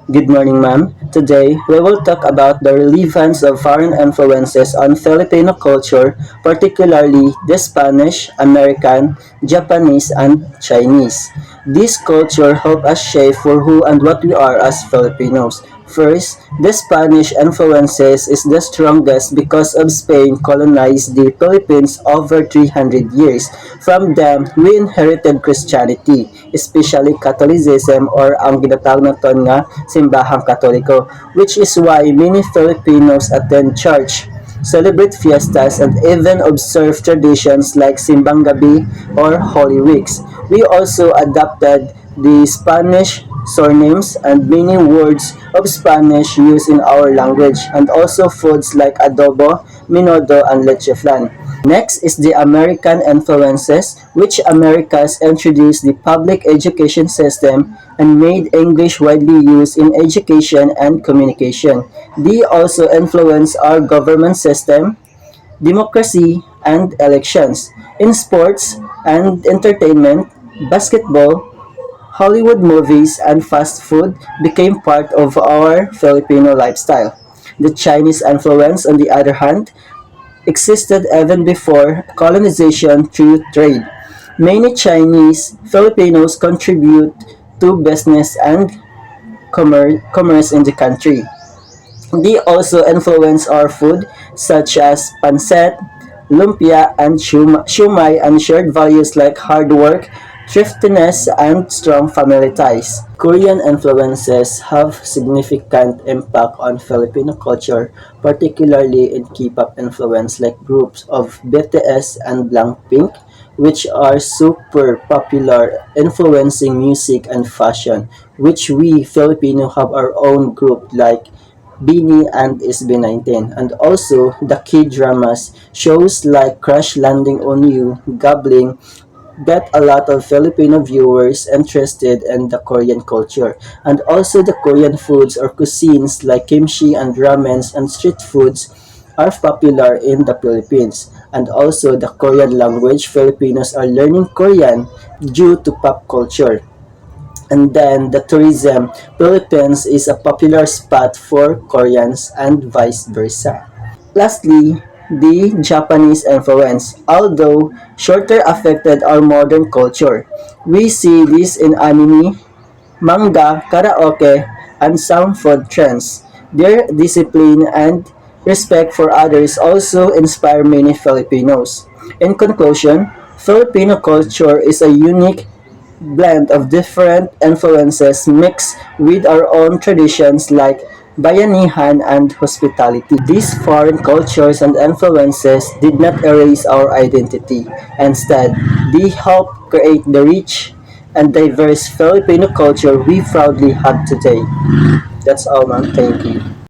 Good morning, ma'am. Today, we will talk about the relevance of foreign influences on Filipino culture, particularly the Spanish, American, Japanese, and Chinese. This culture help us shape for who and what we are as Filipinos. First, the Spanish influences is the strongest because of Spain colonized the Philippines over 300 years. From them, we inherited Christianity, especially Catholicism or ang ginatawag naton nga simbahang Katoliko, which is why many Filipinos attend church, celebrate fiestas, and even observe traditions like Simbang Gabi or Holy Weeks. We also adopted the Spanish surnames and many words of Spanish used in our language, and also foods like adobo, minodo, and leche flan. Next is the American influences, which Americas introduced the public education system and made English widely used in education and communication. They also influenced our government system, democracy, and elections. In sports and entertainment, basketball, Hollywood movies, and fast food became part of our Filipino lifestyle. The Chinese influence, on the other hand, existed even before colonization through trade. Many Chinese Filipinos contribute to business and commerce in the country. They also influence our food, such as pancit, lumpia, and shumai, and shared values like hard work, thriftiness, and strong family ties. Korean influences have significant impact on Filipino culture, particularly in K-pop influence like groups of BTS and Blackpink, which are super popular, influencing music and fashion, which we Filipino have our own group like Beanie and SB19, and also the K-dramas shows like Crash Landing on You, Gobbling, get a lot of Filipino viewers interested in the Korean culture, and also the Korean foods or cuisines like kimchi and ramens and street foods are popular in the Philippines. And also the Korean language, Filipinos are learning Korean due to pop culture. And then the tourism, Philippines is a popular spot for Koreans and vice versa. Lastly, the Japanese influence, although shorter affected our modern culture. We see this in anime, manga, karaoke, and some food trends. Their discipline and respect for others also inspire many Filipinos. In conclusion, Filipino culture is a unique blend of different influences mixed with our own traditions like bayanihan and hospitality. These foreign cultures and influences did not erase our identity. Instead, they helped create the rich and diverse Filipino culture we proudly have today. That's all, ma'am. Thank you.